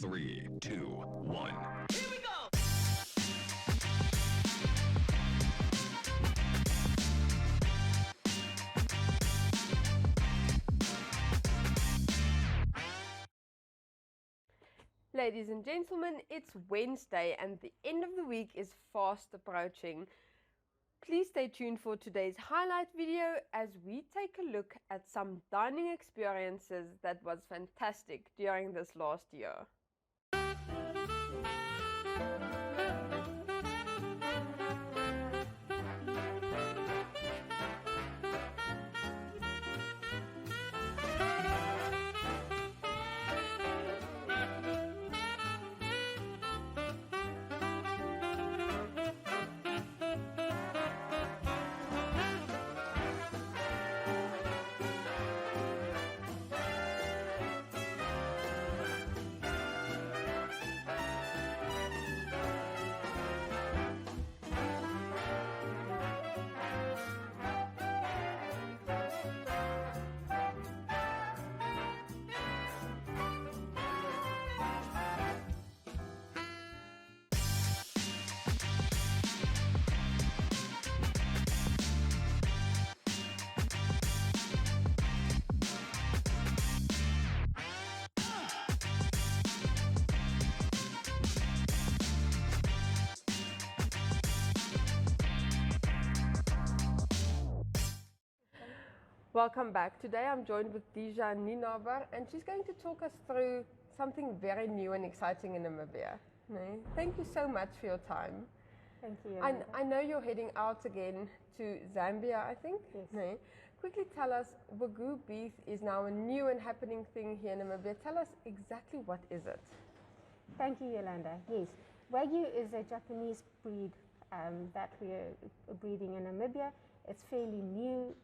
3, 2, 1. Here we go! Ladies and gentlemen, it's Wednesday and the end of the week is fast approaching. Please stay tuned for today's highlight video as we take a look at some dining experiences that was fantastic during this last year. Welcome back. Today I'm joined with Dija Ninaber and she's going to talk us through something very new and exciting in Namibia. Nee? Thank you so much for your time. Thank you. I know you're heading out again to Zambia, I think. Yes. Nee? Quickly tell us, Wagyu beef is now a new and happening thing here in Namibia. Tell us exactly what is it? Thank you, Yolanda. Yes, Wagyu is a Japanese breed that we are breeding in Namibia. It's fairly new.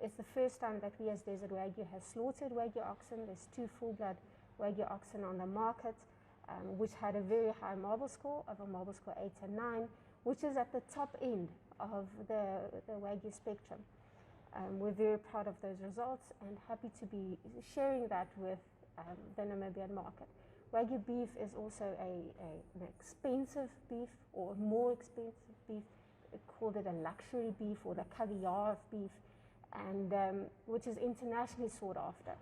It's the first time that we as Desert Wagyu has slaughtered Wagyu oxen. There's 2 full-blood Wagyu oxen on the market, which had a very high marble score of a marble score 8 and 9, which is at the top end of the Wagyu spectrum. We're very proud of those results and happy to be sharing that with the Namibian market. Wagyu beef is also an expensive beef, or more expensive beef. We called it a luxury beef or the caviar of beef, and which is internationally sought after.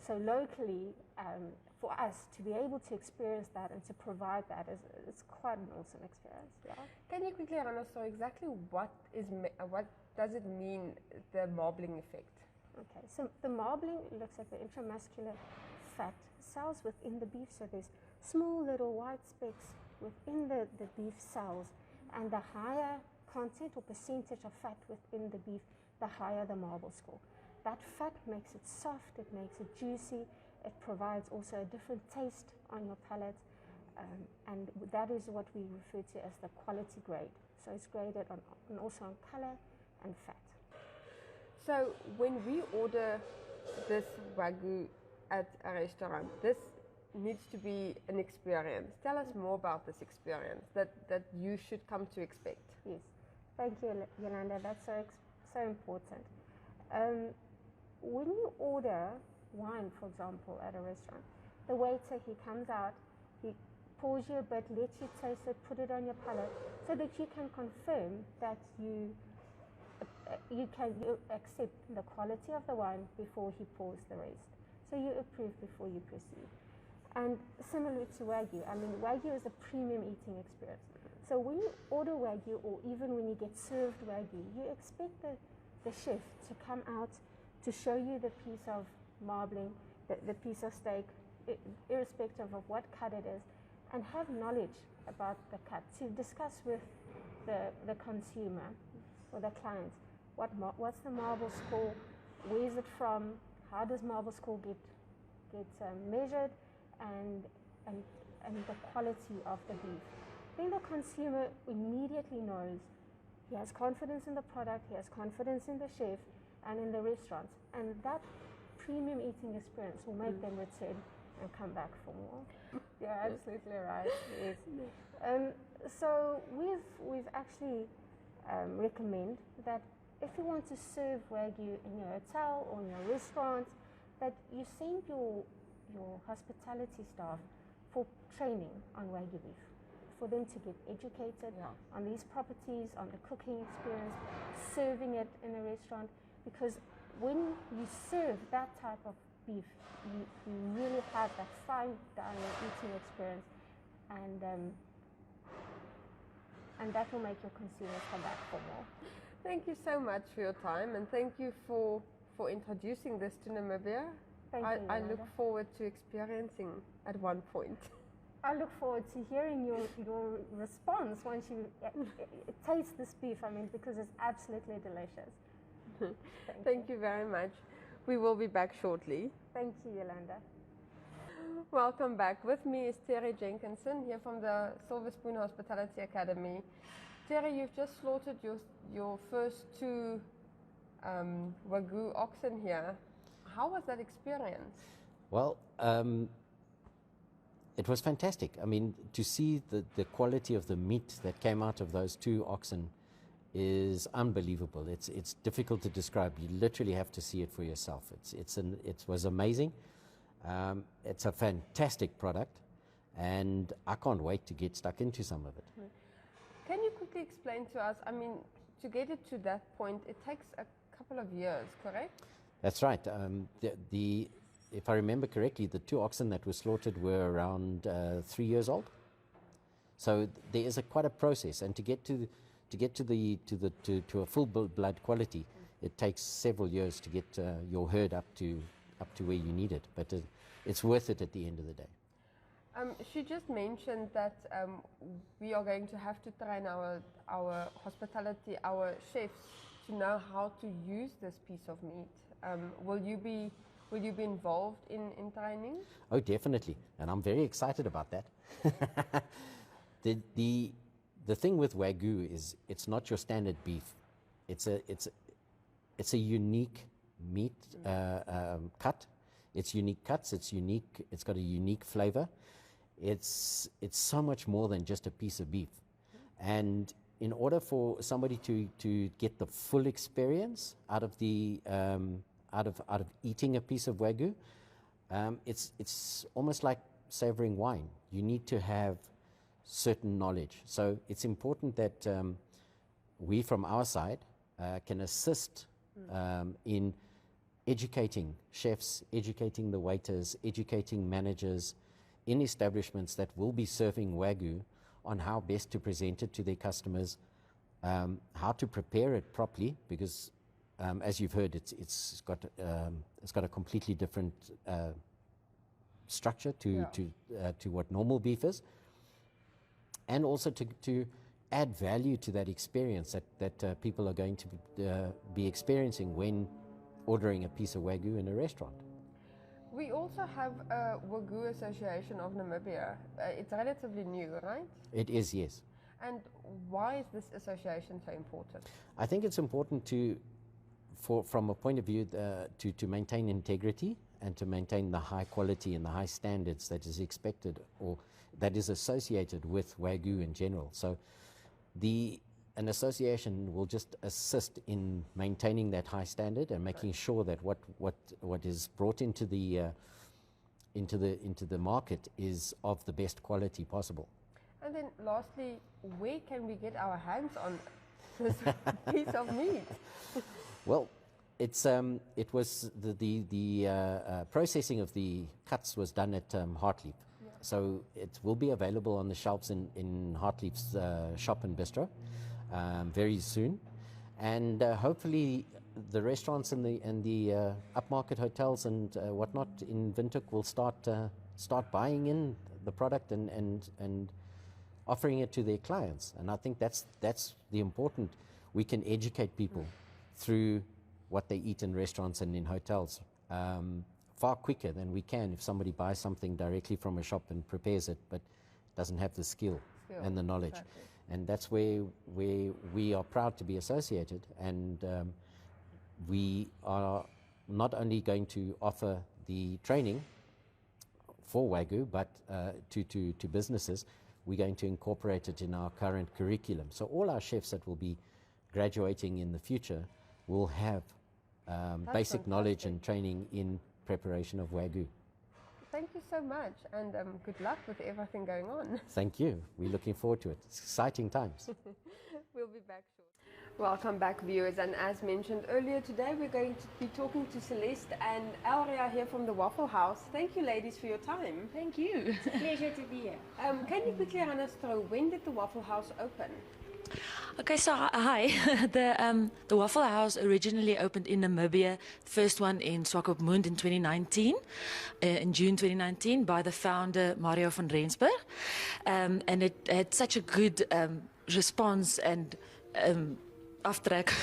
So locally, for us to be able to experience that and to provide that is quite an awesome experience. Yeah. Can you quickly run us through exactly what does it mean, the marbling effect? Okay, so the marbling looks at the intramuscular fat cells within the beef. So there's small little white specks within the beef cells, and the higher content or percentage of fat within the beef, the higher the marble score. That fat makes it soft, it makes it juicy, it provides also a different taste on your palate, and that is what we refer to as the quality grade. So it's graded on also on color and fat. So when we order this Wagyu at a restaurant, this needs to be an experience. Tell us more about this experience that you should come to expect. Yes, thank you, Yolanda. That's so important. When you order wine, for example, at a restaurant, the waiter, he comes out, he pours you a bit, lets you taste it, put it on your palate, so that you can confirm that you accept the quality of the wine before he pours the rest. So you approve before you proceed. And similar to Wagyu, I mean, Wagyu is a premium eating experience. So when you order Wagyu, or even when you get served Wagyu, you expect the chef to come out to show you the piece of marbling, the piece of steak, irrespective of what cut it is, and have knowledge about the cut, to discuss with the consumer or the client. What's the marble score? Where is it from? How does marble score get measured? And the quality of the beef. Then the consumer immediately knows he has confidence in the product, he has confidence in the chef and in the restaurant, and that premium eating experience will make them return and come back for more. You're absolutely right. Yes. So we've actually recommend that if you want to serve Wagyu in your hotel or in your restaurant, that you send your hospitality staff for training on Wagyu beef, for them to get educated on these properties, on the cooking experience, serving it in a restaurant. Because when you serve that type of beef, you really have that fine dining eating experience, and that will make your consumers come back for more. Thank you so much for your time, and thank you for introducing this to Namibia. Thank you, I Yolanda. look forward to experiencing at one point. I look forward to hearing your response once you taste this beef, I mean, because it's absolutely delicious. Thank you very much. We will be back shortly. Thank you, Yolanda. Welcome back. With me is Terry Jenkinson here from the Silver Spoon Hospitality Academy. Terry, you've just slaughtered your first two Wagyu oxen here. How was that experience? Well, it was fantastic. I mean, to see the quality of the meat that came out of those two oxen is unbelievable. It's difficult to describe. You literally have to see it for yourself. It was amazing. It's a fantastic product, and I can't wait to get stuck into some of it. Can you quickly explain to us, I mean, to get it to that point, it takes a couple of years, correct? That's right. If I remember correctly, the two oxen that were slaughtered were around 3 years old. So there is quite a process, and to get to a full blood quality, it takes several years to get your herd up to where you need it. But it's worth it at the end of the day. She just mentioned that we are going to have to train our hospitality, our chefs, to know how to use this piece of meat. Will you be involved in training? Oh, definitely, and I'm very excited about that. The thing with Wagyu is it's not your standard beef. It's a unique meat cut. It's unique cuts. It's unique. It's got a unique flavor. It's so much more than just a piece of beef. And in order for somebody to get the full experience out of eating a piece of Wagyu, it's almost like savoring wine. You need to have certain knowledge. So it's important that we, from our side, can assist in educating chefs, educating the waiters, educating managers in establishments that will be serving Wagyu on how best to present it to their customers, how to prepare it properly, because as you've heard, it's got a completely different structure to what normal beef is, and also to add value to that experience that people are going to be experiencing when ordering a piece of Wagyu in a restaurant. We also have a Wagyu Association of Namibia. It's relatively new, right? It is, yes. And why is this association so important? I think it's important from a point of view to maintain integrity and to maintain the high quality and the high standards that is expected or that is associated with Wagyu in general. So an association will just assist in maintaining that high standard and making sure that what is brought into the market is of the best quality possible. And then lastly, where can we get our hands on this piece of meat? Well, it was the processing of the cuts was done at Hartleaf. Yeah. So it will be available on the shelves in Hartleaf's shop and bistro very soon, and hopefully the restaurants and the upmarket hotels and whatnot in Windhoek will start buying in the product and offering it to their clients. And I think that's the important. We can educate people through what they eat in restaurants and in hotels far quicker than we can if somebody buys something directly from a shop and prepares it but doesn't have the skill and the knowledge. Exactly. And that's where we are proud to be associated, and we are not only going to offer the training for Wagyu, but to businesses, we're going to incorporate it in our current curriculum. So all our chefs that will be graduating in the future will have basic knowledge and training in preparation of Wagyu. thank you so much, and good luck with everything going on. Thank you. We're looking forward to it. It's exciting times. We'll be back shortly. Welcome back, viewers, and as mentioned earlier today, we're going to be talking to Celeste and Elria here from the Waffelhaus. Thank you, ladies, for your time. Thank you. It's a pleasure to be here. Can you quickly run us through, when did the Waffelhaus open? Okay, so hi. The Waffelhaus originally opened in Namibia. The first one in Swakopmund in 2019, in June 2019, by the founder Mario van Rensburg. And it had such a good response and aftrek.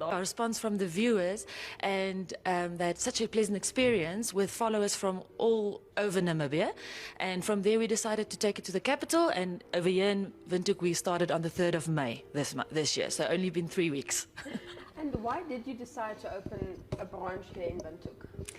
Our response from the viewers, and they had such a pleasant experience with followers from all over Namibia. And from there we decided to take it to the capital, and over here in Windhoek we started on the 3rd of May this year, so only been 3 weeks. And why did you decide to open a branch here in Windhoek?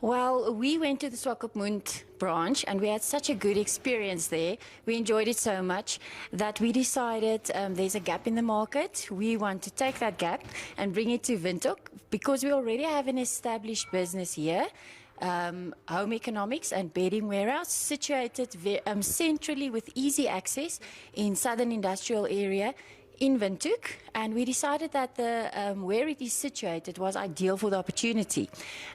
Well, we went to the Swakopmund branch and we had such a good experience there. We enjoyed it so much that we decided there's a gap in the market. We want to take that gap and bring it to Windhoek because we already have an established business here. Home economics and bedding warehouse situated centrally with easy access in southern industrial area in Windhoek, and we decided that where it is situated was ideal for the opportunity.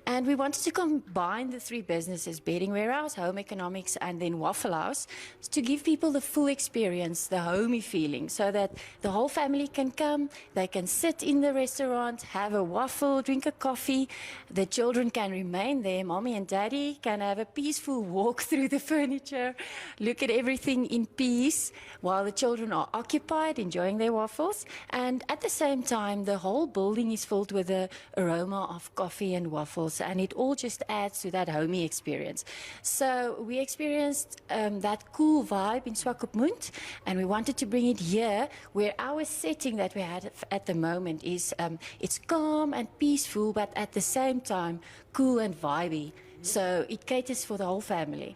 And we wanted to combine the three businesses, bedding warehouse, home economics, and then Waffelhaus, to give people the full experience, the homey feeling, so that the whole family can come, they can sit in the restaurant, have a waffle, drink a coffee, the children can remain there, mommy and daddy can have a peaceful walk through the furniture, look at everything in peace, while the children are occupied, enjoying their waffles. And at the same time, the whole building is filled with the aroma of coffee and waffles, and it all just adds to that homey experience. So we experienced that cool vibe in Swakopmund, and we wanted to bring it here, where our setting that we had at the moment is it's calm and peaceful, but at the same time cool and vibey. So it caters for the whole family.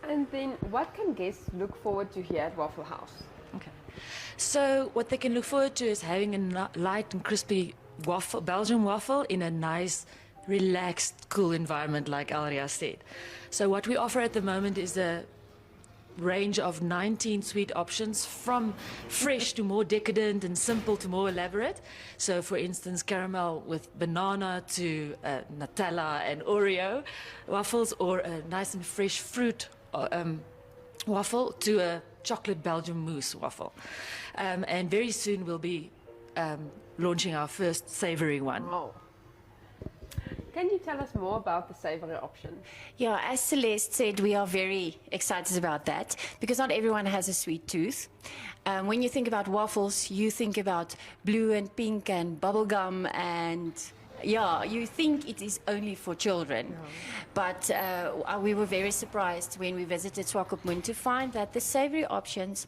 And then what can guests look forward to here at Waffelhaus? Okay. So what they can look forward to is having a light and crispy waffle, Belgian waffle, in a nice, relaxed, cool environment, like Elria said. So what we offer at the moment is a range of 19 sweet options, from fresh to more decadent and simple to more elaborate. So for instance, caramel with banana to Nutella and Oreo waffles, or a nice and fresh fruit waffle to a chocolate Belgian mousse waffle. And very soon we'll be launching our first savory one. Oh. Can you tell us more about the savory option? Yeah, as Celeste said, we are very excited about that because not everyone has a sweet tooth. When you think about waffles, you think about blue and pink and bubblegum, and yeah, you think it is only for children. No. But we were very surprised when we visited Swakopmund to find that the savory options,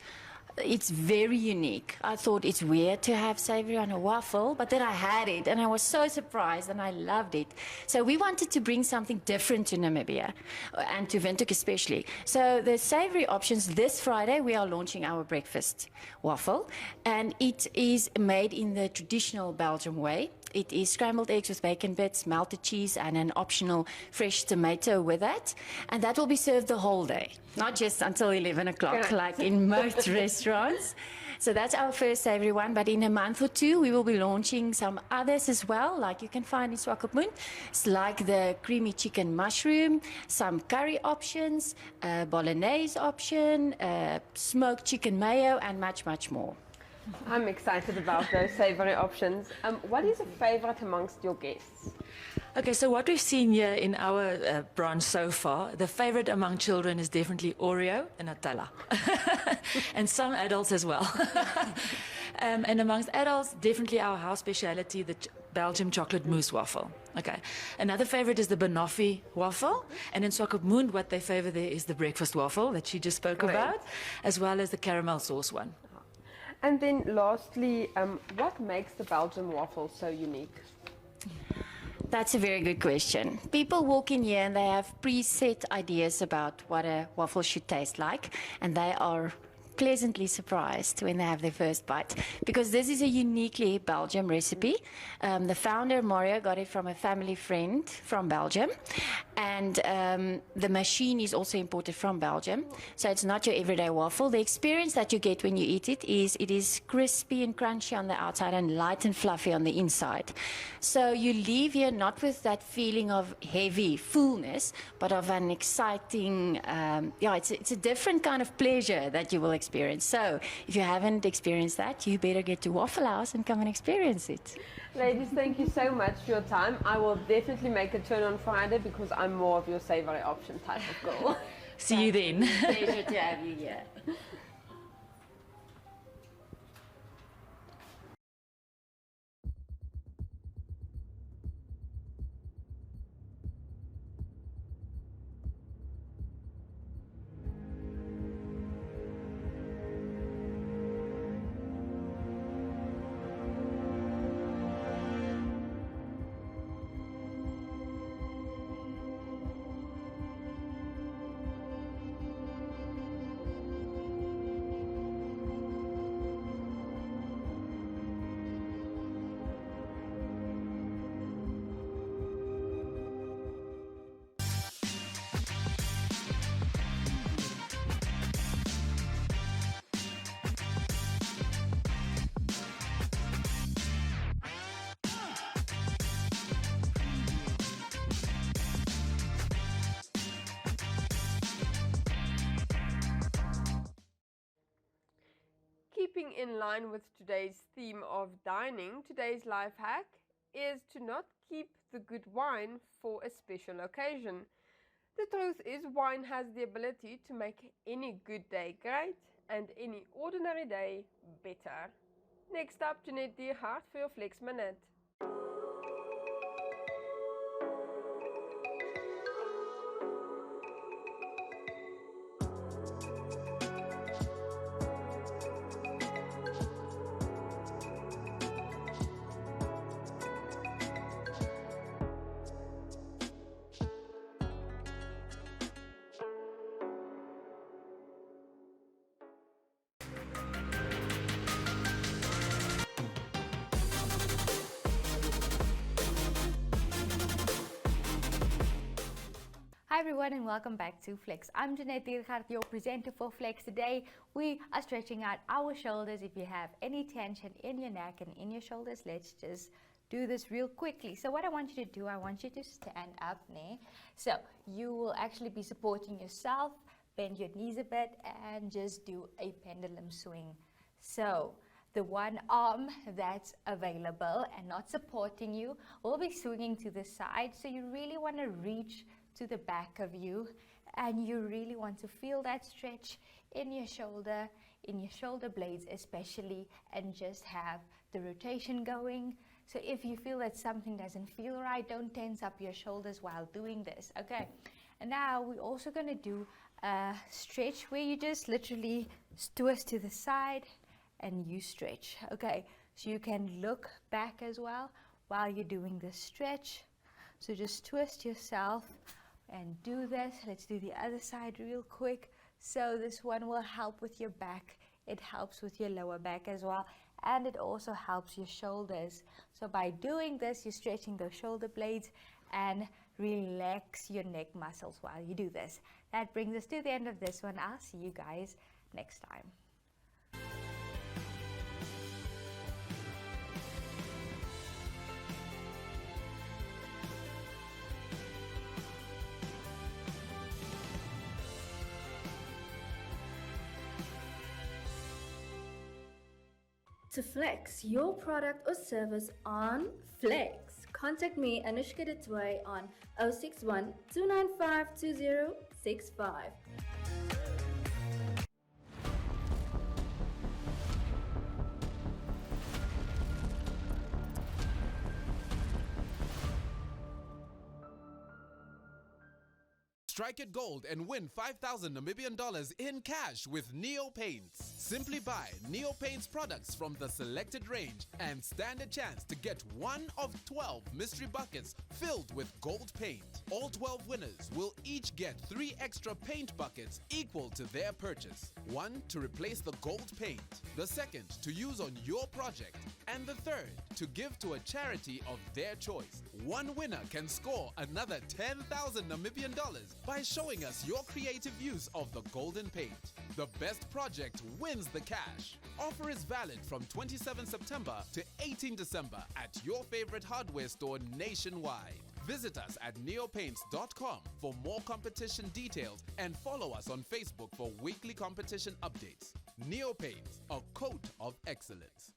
it's very unique. I thought it's weird to have savory on a waffle, but then I had it and I was so surprised and I loved it. So we wanted to bring something different to Namibia and to Windhoek especially. So the savory options, this Friday we are launching our breakfast waffle, and it is made in the traditional Belgian way. It is scrambled eggs with bacon bits, melted cheese, and an optional fresh tomato with that. And that will be served the whole day, not just until 11 o'clock, like in most restaurants. So that's our first savory one. But in a month or two, we will be launching some others as well, like you can find in Swakopmund. It's like the creamy chicken mushroom, some curry options, bolognese option, smoked chicken mayo, and much, much more. I'm excited about those savory options. What is a favorite amongst your guests? Okay, so what we've seen here in our branch so far, the favorite among children is definitely Oreo and Nutella. And some adults as well. And amongst adults, definitely our house speciality, the Belgian chocolate mousse waffle. Okay. Another favorite is the banoffee waffle. And in Swakopmund, what they favor there is the breakfast waffle that she just spoke about, as well as the caramel sauce one. And then lastly, what makes the Belgian waffle so unique? That's a very good question. People walk in here and they have preset ideas about what a waffle should taste like, and they are pleasantly surprised when they have their first bite, because this is a uniquely Belgium recipe. The founder, Mario, got it from a family friend from Belgium, and the machine is also imported from Belgium, so it's not your everyday waffle. The experience that you get when you eat it is crispy and crunchy on the outside and light and fluffy on the inside. So you leave here not with that feeling of heavy fullness, but of an exciting, it's a different kind of pleasure that you will experience. So if you haven't experienced that, you better get to Waffelhaus and come and experience it. Ladies, thank you so much for your time. I will definitely make a turn on Friday because I'm more of your savory option type of girl. See you then. Pleasure to have you here. Keeping in line with today's theme of dining, today's life hack is to not keep the good wine for a special occasion. The truth is, wine has the ability to make any good day great and any ordinary day better. Next up, Jeanette Diergaard for your Flex Minute. Hi everyone and welcome back to Flex. I'm Jeanette Diergaard, your presenter for Flex. Today we are stretching out our shoulders. If you have any tension in your neck and in your shoulders, let's just do this real quickly. So what I want you to do, I want you to stand up there. So you will actually be supporting yourself, bend your knees a bit and just do a pendulum swing. So the one arm that's available and not supporting you will be swinging to the side. So you really want to reach to the back of you and you really want to feel that stretch in your shoulder blades especially, and just have the rotation going. So if you feel that something doesn't feel right, don't tense up your shoulders while doing this. Okay, and now we're also going to do a stretch where you just literally twist to the side and you stretch. Okay, so you can look back as well while you're doing this stretch. So just twist yourself and do this. Let's do the other side real quick. So this one will help with your back, it helps with your lower back as well, and it also helps your shoulders. So by doing this, you're stretching those shoulder blades and relax your neck muscles while you do this. That brings us to the end of this one. I'll see you guys next time. To flex your product or service on Flex, contact me, Anushka de Toy, on 061 295 2065. Strike it gold and win 5,000 Namibian dollars in cash with Neo Paints. Simply buy Neo Paints products from the selected range and stand a chance to get one of 12 mystery buckets filled with gold paint. All 12 winners will each get 3 extra paint buckets equal to their purchase. One to replace the gold paint, the second to use on your project, and the third to give to a charity of their choice. One winner can score another 10,000 Namibian dollars by showing us your creative use of the golden paint. The best project wins the cash. Offer is valid from 27 September to 18 December at your favorite hardware store nationwide. Visit us at neopaints.com for more competition details and follow us on Facebook for weekly competition updates. Neopaints, a coat of excellence.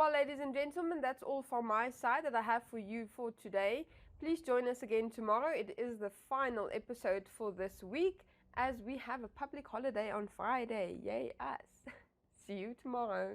Well, ladies and gentlemen, that's all from my side that I have for you for today. Please join us again tomorrow. It is the final episode for this week as we have a public holiday on Friday. Yay us. See you tomorrow.